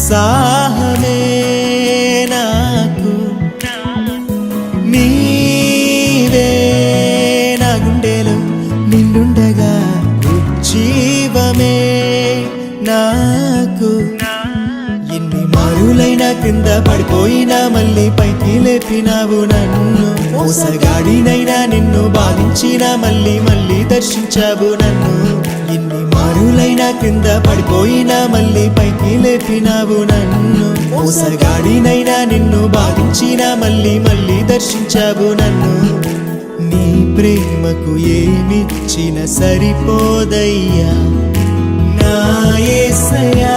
ఉత్సాహమే నాకు నీవే నా గుండెలో నిండుండగా ఉజ్జీవమే నాకు ఎన్ని మారులైనా కింద పడిపోయినా మళ్ళీ పైకి లేపినావు నన్ను మోసగాడినైనా నిన్ను బాధించినా మళ్ళీ మళ్ళీ దర్శించావు నన్ను ఎన్ని మారులైనా కింద పడిపోయినా మళ్ళీ పైకి లేపినావు నన్ను మోసగాడినైనా నిన్ను బాధించినా మళ్ళీ మళ్ళీ దర్శించావు నన్ను నీ ప్రేమకు ఏమిచ్చిన సరిపోదయ్యా నా యేసయ్యా